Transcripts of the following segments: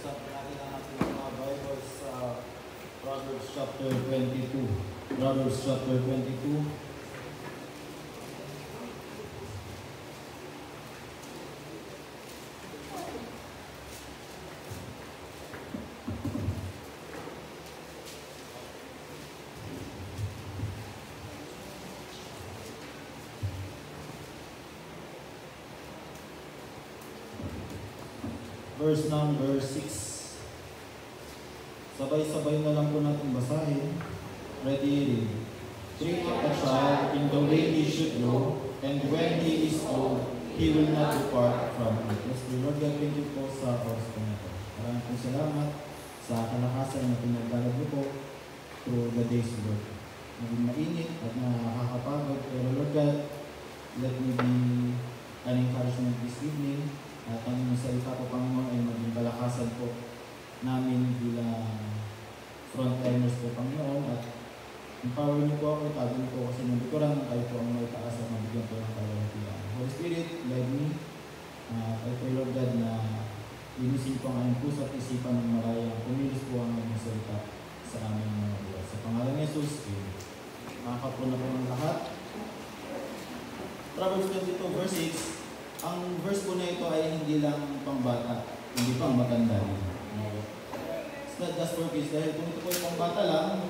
Buksan po natin ang ating mga Bibles sa Proverbs chapter 22. Proverbs chapter 22. Verse number 6. Sabay-sabay na lang po natin basahin. Ready? Train up a child in the way he should go, and when he is old, he will not depart from it. Let's pray. Lord God, thank you po sa oras po na ito. Maraming po salamat sa kalakasan na pinagdalag niyo po through the days, Lord. Naging mainit at nakakapagod. Pero Lord God, let me be an encouragement this evening. At ang inyong salita po, Panginoon, ay maging kalakasan po namin bilang frontliners po, Panginoon. At empower niyo po ako, itago niyo po kasi ng likuran, kayo po ang may taas at mabigyan po ng kalawatian. Holy Spirit, guide me. I pray, Lord God, na linisin po ang aming puso at isipan ng marayang pumilis po ang inyong salita sa aming mga buhay. Sa pangalan ni Jesus, makakapo na po ng lahat. Proverbs 22 verse 6. Ang verse po na ito ay hindi lang pangbata, hindi pang matanda rin. It's not just for kids, dahil kung ito po yung pangbata lang,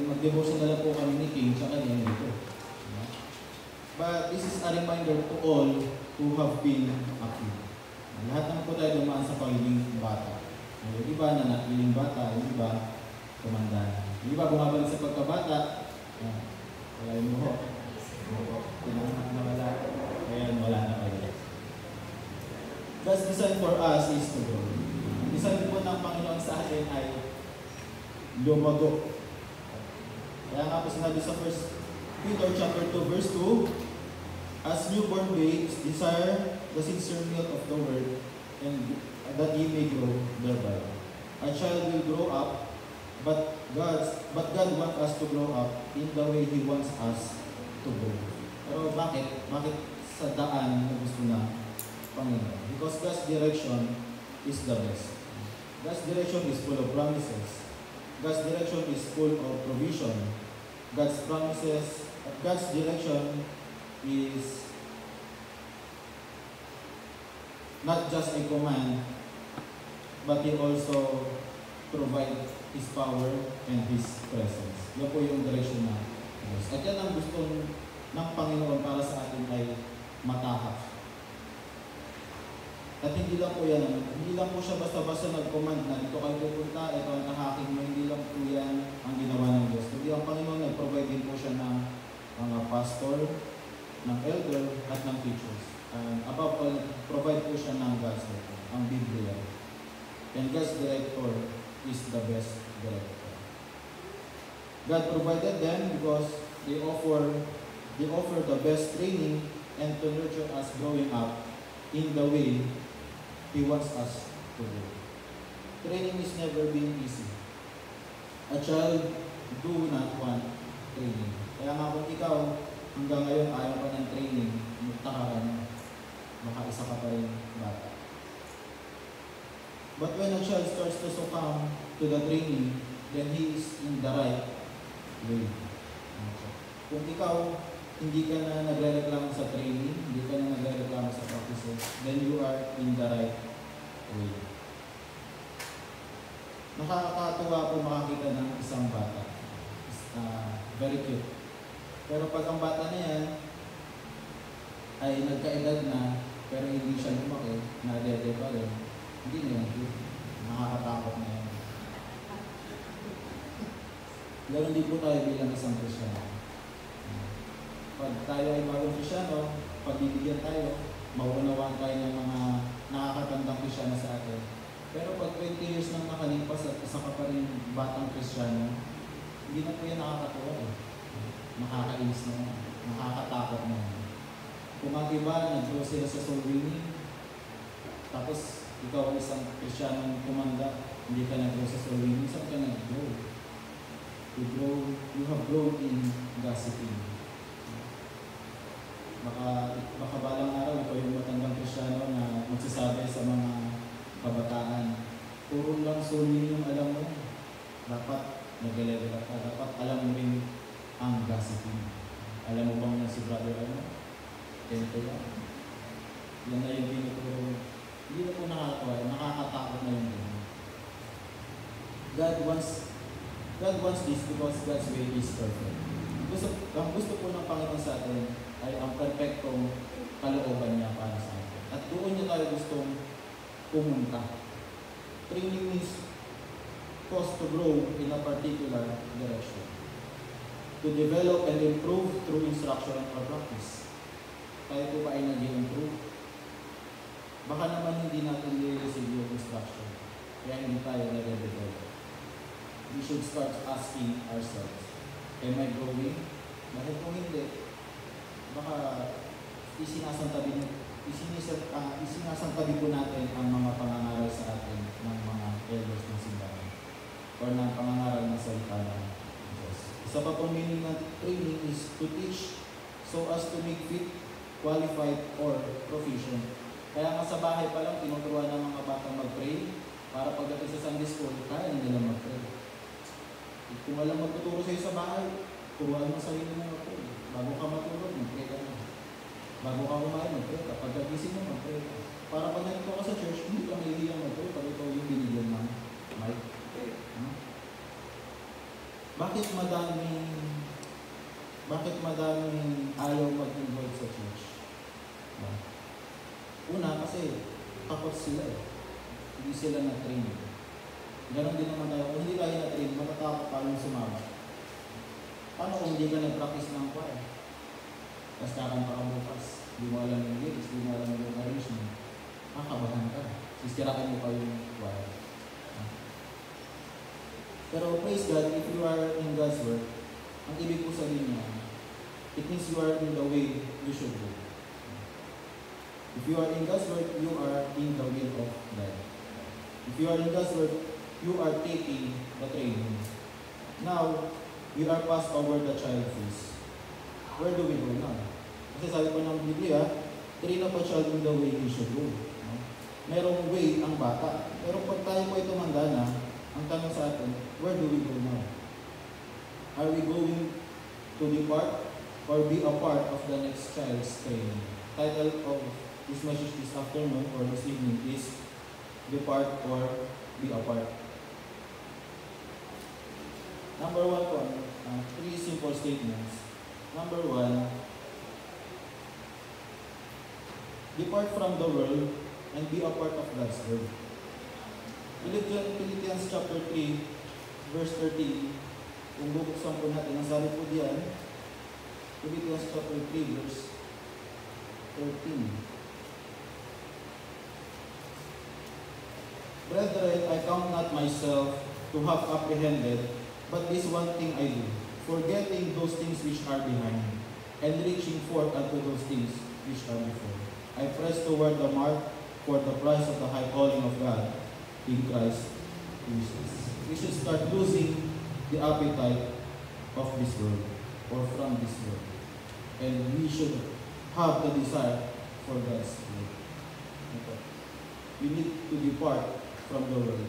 mag-devotion na lang po kami ni King sa kanya dito. But this is a reminder to all who have been active. Lahat naman po tayo dumaan sa pagiging bata. Yung iba na nakiling bata, yung iba tumanda na. Yung iba bumabalik sa pagkabata, wala yung muho. Tinangat na wala, kaya wala na kayo. God's design for us is to grow. Design po ng Panginoon sa atin ay lumago. Kaya nga po sinabi sa 1 Peter chapter 2 verse 2, as newborn babes desire the sincere milk of the word, and that ye may grow thereby. A child will grow up, but God wants us to grow up in the way He wants us to grow. Pero bakit? Bakit sa daan na gusto na Panginoon? Because God's direction is the best. God's direction is full of promises. God's direction is full of provision. God's promises, God's direction is not just a command, but He also provides His power and His presence. Yan po yung direction na Diyos. At yan ang gusto ng Panginoon para sa atin ay matahak. At hindi lang po yan, hindi lang po siya basta-basta nag-command na dito kayo pupunta, ito ang tahakin mo, hindi lang po yan ang ginawa ng Diyos. Kundi ang Panginoon nag-provide din po siya ng mga pastor, ng elder, at ng teachers. And above all, provide po siya ng God's word, ang Biblia. And God's director is the best director. God provided them because they offer the best training and to nurture us growing up in the way He wants us to do. Training is never been easy. A child do not want training. Kaya nga kung ikaw hanggang ngayon ayaw pa ng training, magtaka ka na, baka isa ka pa rin bata. But when a child starts to succumb to the training, then he is in the right way. Kung ikaw hindi ka na nagre-reklamo sa training, hindi ka na nagre-reklamo sa practices, then you are in the right way. Nakakatuwa po makakita ng isang bata. Very cute. Pero pag ang bata na yan ay nagkaedad na, pero hindi siya lumaki, nadede pa rin, hindi na yan cute. Nakakatakot na yan. Ganon din po tayo bilang isang Kristyano. Pag tayo ay bagong Kristyano, pagbibigyan tayo, mauunawaan tayo ng mga nakakatandang Kristyano sa atin. Pero pag 20 years nang nakalipas at isa ka pa rin batang Kristyano, hindi na po yan nakakatuwa eh. Nakakainis na yan. Nakakatakot na yan. Kung ang iba, nag-grow sila sa soul winning, tapos ikaw ang isang Kristyano kumanda, hindi ka nag-grow sa soul winning, saan ka nag-grow? You have grown in gossiping. Baka balang araw ito yung matandang Kristyano na magsasabi sa mga kabataan, puro lang swimming yung alam mo. Dapat nag-level up ka. Dapat alam mo rin ang gossiping. Alam mo bang na si brother ano? Ganito yan. Yan na yung tinuturo. Hindi na po nakakatawa. Nakakatakot na yung ganyan. God wants this because God's way is perfect. Ang gusto po ng Panginoon sa atin ay ang perfectong kalooban niya para sa atin. At doon niya tayo gustong pumunta. Training means cause to grow in a particular direction. To develop and improve through instruction or practice. Tayo po ba ay nag-improve? Baka naman hindi natin i-receive yung instruction. Kaya hindi tayo nag-develop. We should start asking ourselves, am I growing? Bakit kung hindi? Baka isinasantabi po natin ang mga pangangaral sa atin ng mga elders ng simbahan o ng pangangaral ng salita ng Diyos. Isa pa pong meaning ng training is to teach so as to make fit, qualified, or proficient. Kaya nga sa bahay pa lang, tinuturuan ng mga batang mag-pray para pagdating sa Sunday school, kaya nilang mag-pray. Kung walang magtuturo sa'yo sa bahay, turuan mo sarili mo mag-pray. Bago ka matulog, mag-pray ka na. Bago ka kumain, mag-pray ka. Pag nagising mo, mag-pray ka. Para pag nandito ka sa church, hindi ka mahihiyang mag-pray pag ito yung binigyan ng mic. Bakit madaming ayaw mag-involve sa church? Una, kasi takot sila eh. Hindi sila na-train. Ganon din naman tayo. Kung hindi tayo na-train, matatakot tayong sumama. Paano kung hindi ka nag-practice ng choir? Tapos kakanta ka bukas. Hindi mo alam yung lyrics, hindi mo alam yung arrangement. Kakabahan ka. Sisirakan mo pa yung choir. Pero praise God, if you are in God's work, ang ibig ko sabihin niya, it means you are in the way you should go. If you are in God's work, you are in the will of God. If you are in God's work, you are taking the training. Now, we are passed over the child phase. Where do we go now? Kasi sabi po ng Biblia, train up a child in the way he should go. Merong way ang bata. Pero pag tayo po ay tumanda na, ang tanong sa atin, where do we go now? Are we going to depart or be a part of the next child's training? Title of this message this afternoon or this evening is Depart or Be a Part. Number one po, three simple statements. Number one, depart from the world and be a part of God's word. Philippians chapter 3, verse 13. Kung bubuksan po natin, ang sabi po diyan, Philippians chapter 3, verse 13. Brethren, I count not myself to have apprehended, but this one thing I do, forgetting those things which are behind, and reaching forth unto those things which are before. I press toward the mark for the prize of the high calling of God in Christ Jesus. We should start losing the appetite of this world, or from this world. And we should have the desire for God's will. We need to depart from the world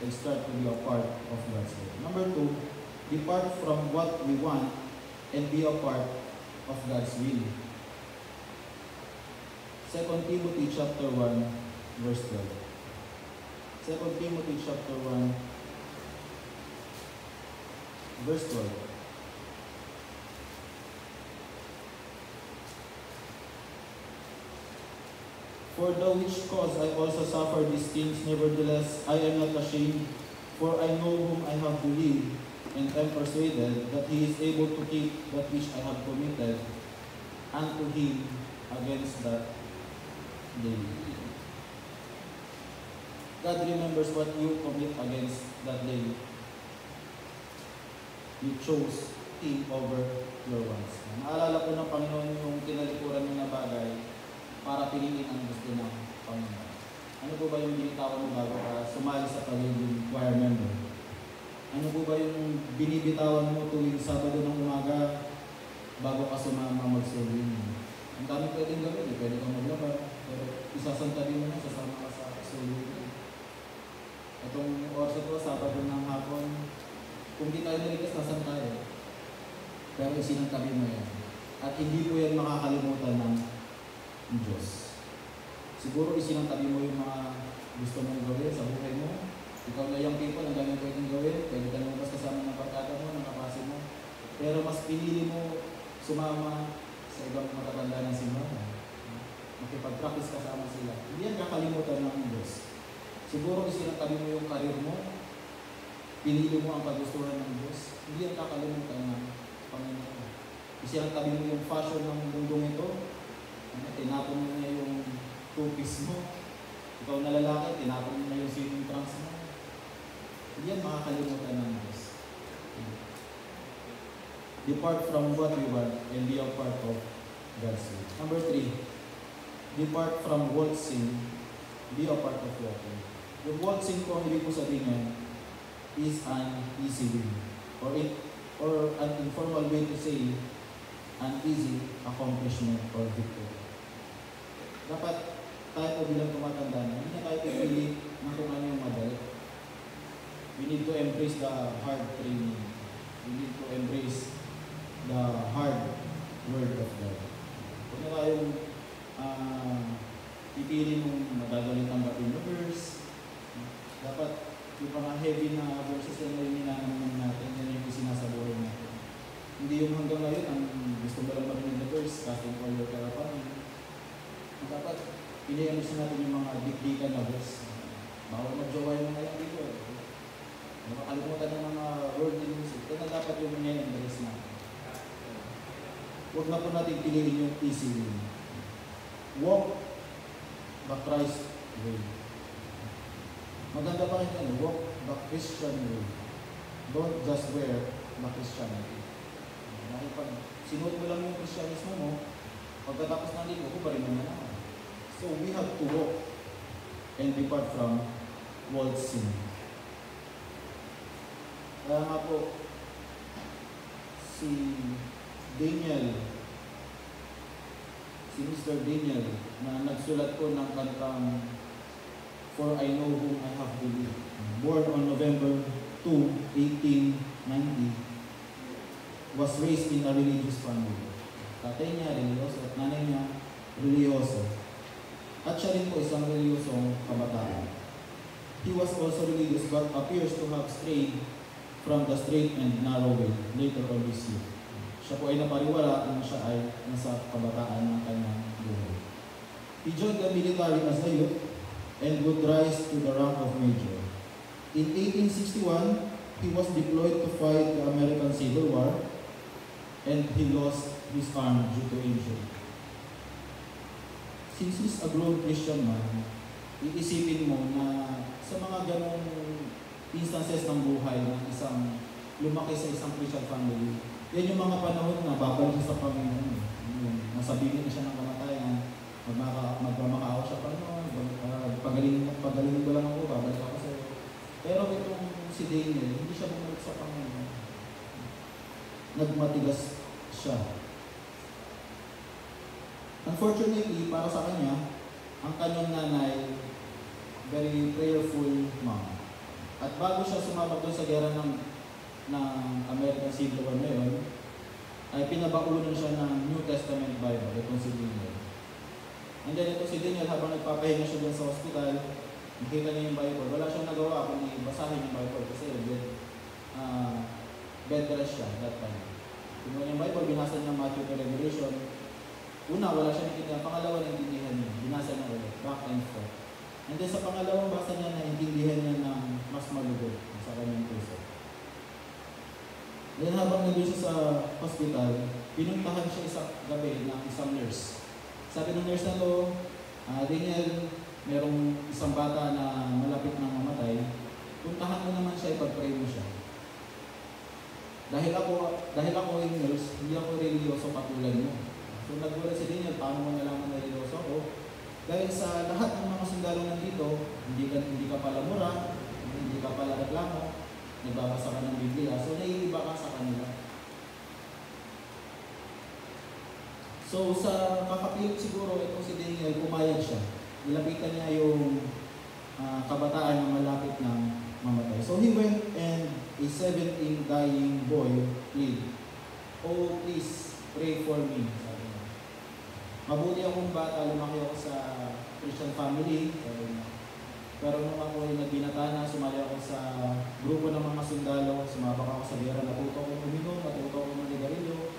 and start to be a part of God's will. Number two, depart from what we want and be a part of God's will. 2 Timothy chapter 1, verse 12. 2 Timothy chapter 1, verse 12. For the which cause I also suffer these things, nevertheless I am not ashamed, for I know whom I have believed, and am persuaded that he is able to keep that which I have committed unto him against that day. God remembers what you commit against that day. You chose him over your wants. Naalala ko ng Panginoon yung tinalikuran niya na bagay para piliin ang gusto ng Panginoon. Ano po ba yung binitawan mo bago ka sumali sa pagiging choir member? Ano po ba yung binibitawan mo tuwing Sabado ng umaga bago ka sumama mag-serving? Ang dami pwedeng gawin eh. Pwede kang maglaba, pero isasantabi mo na, sasama ka sa serving. Itong oras na to, Sabado ng hapon, kung di tayo naligtas, nasan tayo? Pero isinangtabi mo yan. At hindi po yan makakalimutan ng Diyos. Siguro isinangtabi mo yung mga gusto mong gawin sa buhay mo. Ikaw na yung people, ang dami pwedeng gawin. Pwede ka lumabas kasama ng pagkata mo, ng kapase mo. Pero mas pinili mo sumama sa ibang matatanda ng simbahan. Makipag-practice kasama sila. Hindi yan kakalimutan ng Diyos. Siguro isinangtabi mo yung karir mo. Pinili mo ang kagustuhan ng Diyos. Hindi yan kakalimutan ng Panginoon. Isinangtabi mo yung fashion ng mundong ito. Tinapon mo na yung two-piece mo. Ikaw na lalaki, tinapon mo na yung swimming trunks mo. Hindi yan makakalimutan ng Diyos. Depart from what we want and be a part of God's will. Number 3, depart from waltzing, be a part of walking. Yung waltzing ko, hindi ko sabihin yan, is an easy win. Or an informal way to say, an easy accomplishment or victory. Dapat tayo po bilang tumatanda na, hindi na tayo pipili na kung ano yung madali. We need to embrace the hard training. We need to embrace the hard word of God. Huwag na tayong pipili nung madadaling tanggapin na verse. Dapat yung mga heavy na verses na yung ninanaman natin, yan yung sinasabuhay natin. Hindi yung hanggang ngayon, ang gusto mo lang marinig na verse, casting all your care upon me. Dapat, pilihan gusto natin yung mga dikdikan na verse. Bawal mag-jowa yung mga yan dito. Makakalimutan ng mga word in music. Kaya dapat yung nai-embrace natin. Huwag na po natin piliin yung easy way. Walk the Christ way. Maganda pa rin yan, walk the Christian way. Don't just wear the Christianity. Dahil pag sinuot mo lang yung Christianismo mo, pagkatapos ng ligo, kubarin mo na naman. So we have to walk and depart from waltzing. Kaya nga po, si Mr. Daniel, na nagsulat po ng kantang For I Know Whom I Have Believed. Born on November 2, 1890, was raised in a religious family. Tatay niya, religyoso, at nanay niya, religyoso. At siya rin po isang reliyosong kabataan. He was also religious but appears to have strayed from the straight and narrow way later on this year. Siya po ay napariwara nang siya ay nasa kabataan ng kanyang buhay. He joined the military as a youth and would rise to the rank of major. In 1861, he was deployed to fight the American Civil War and he lost his arm due to injury. Since he's a grown Christian man, iisipin mo na sa mga ganong instances ng buhay ng isang lumaki sa isang Christian family, yan yung mga panahon na babalik siya sa Panginoon. Masabingin na siya ng kamatayan, magmamakaawa siya, pagaling mo lang ako, babalik ako sa'yo. Pero itong si Daniel, hindi siya bumalik sa Panginoon. Nagmatigas siya. Unfortunately, para sa kanya, ang kanyang nanay, very prayerful mom. At bago siya sumabak doon sa gera ng American Civil War ngayon, ay pinabaunan siya ng New Testament Bible, itong si Daniel. And then ito si Daniel, habang nagpapahinga siya doon sa hospital, nakita niya yung Bible. Wala siyang nagawa kundi basahin yung Bible kasi bed rest siya that time. Kung yung Bible, binasa niya Matthew to Revelation. Una, wala siya naintindihan. Pangalawa, naintindihan niya. Binasa niya ulit, back and forth. And then sa pangalawang basa niya, naintindihan niya ng mas malugod sa kanyang puso. Then habang nandun siya sa hospital, pinuntahan siya isang gabi ng isang nurse. Sabi ng nurse na to, Daniel, merong isang bata na malapit na mamatay, puntahan mo naman siya, ipag-pray mo siya. Dahil ako yung nurse, hindi ako religyoso katulad mo. So nagulat si Daniel, paano mo nalaman na religyoso ako? Dahil sa lahat ng mga sundalo nandito, hindi ka pala mura, hindi ka pala reklamo, nagbabasa ka ng Biblia, so naiiba ka sa kanila. So sa kakapilit siguro, itong si Daniel, pumayag siya. Nilapitan niya yung kabataan na malapit ng a 17 dying boy plead, "Oh, please, pray for me." Sabi niya. Mabuti akong bata, lumaki ako sa Christian family. Sabi niya. Pero nung ako ay nagbinata na, sumali ako sa grupo ng mga sundalo, sumabak ako sa gera, natuto akong uminom, natuto akong manigarilyo,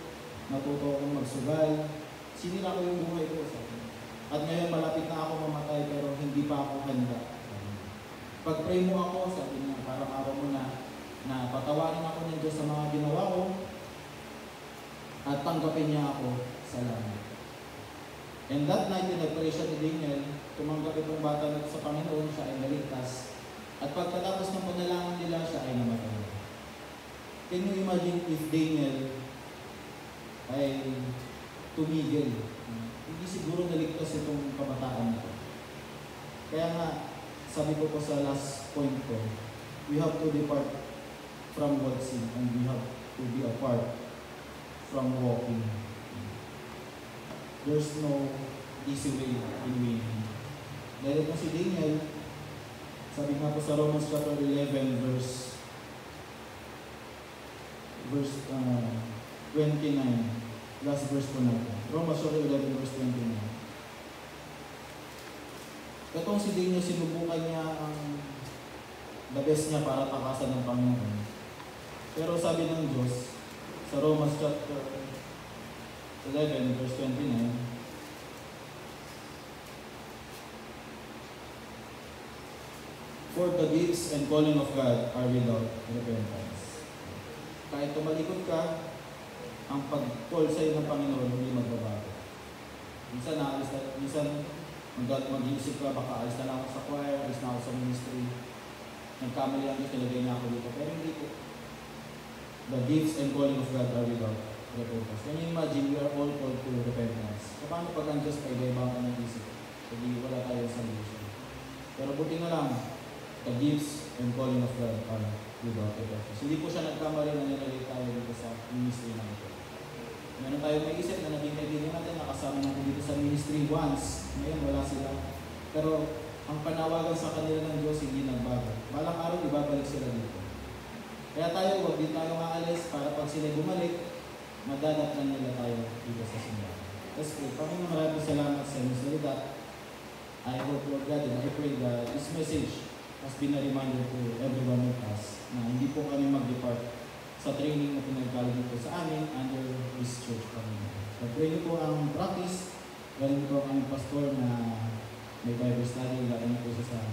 natuto akong magsugal. Sinira ko yung buhay ko, sabi niya. At ngayon malapit na ako mamatay pero hindi pa ako handa. Pag-pray mo ako, sabi niya, parang araw mo na patawarin ako ng Diyos sa mga ginawa ko at tanggapin niya ako sa langit. And that night, nag-pray siya ni Daniel, tumanggap itong bata sa Panginoon, siya ay naligtas. At pagkatapos ng panalangin nila, siya ay namatay. Can you imagine if Daniel ay tumigil? Hindi siguro naligtas itong kabataan nito. Kaya nga, sabi ko sa last point ko, we have to depart from what sin and we have to be apart from walking. There's no easy way in winning. Dahil itong si Daniel, sabi nga po sa Romans chapter 11 verse 29. Last verse po natin. Romans chapter 11 verse 29. Itong si Daniel, sinubukan niya ang the best niya para takasan ng Panginoon. Pero sabi ng Diyos, sa Romans chapter 11 verse 29, "For the gifts and calling of God are without repentance." Kahit tumalikod ka, ang pag-call sa iyo ng Panginoon hindi magbabago. Minsan mag-iisip ka, baka alis na lang ako sa choir, alis na ako sa ministry. Nagkamali lang ito, nilagay niya ako dito. Pero hindi po. The gifts and calling of God are without repentance. Can you imagine, we are all called to repentance. So, paano pag ang Diyos ay gaibang ka ng isip? Hindi wala tayong solution. Pero buti na lang, the gifts and calling of God are without repentance. Hindi po siya nagkamali na nilagay tayo dito sa ministry na ito. Meron tayong may isip na naging kaibigan natin, nakasama natin dito sa ministry once. Ngayon wala sila. Pero ang panawagan sa kanila ng Diyos hindi nagbago. Balang araw ibabalik sila dito. Kaya tayo, huwag din tayo maalis para pag sila bumalik, madadatnan nila tayo dito sa simbahan. Let's pray. Panginoon, maraming salamat sa inyong salita. I hope, Lord God, and I pray that this message has been a reminder to every one of us na hindi po kami mag-depart sa training na pinagkala dito sa amin under this church, Panginoon. Pag-pray niyo po ang practice, galing po ang aming pastor na may Bible study, galing po siya sa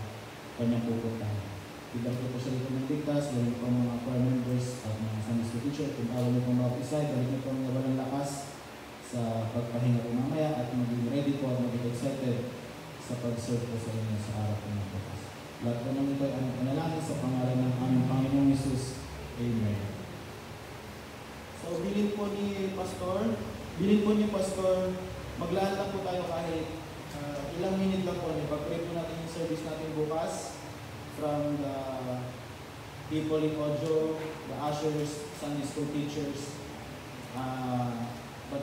kanyang pupuntahan. Bigyan po siya dito ng ligtas, galing po ang mga choir members at mga Sunday school teacher. Kung tawag niyo po mga officer, galing niyo po ang nawalang lakas sa pagpahinga po mamaya at maging ready po at maging excited sa pag-serve po sa inyo sa araw po ng bukas. Lahat po naman ito ay aming panalangin sa pangalan ng aming Panginoong Jesus. Amen. So, bilin po ni Pastor, maglaan lang po tayo kahit ilang minute lang po. Pag-pray po natin yung service natin bukas from the people in audio, the ushers, Sunday school teachers,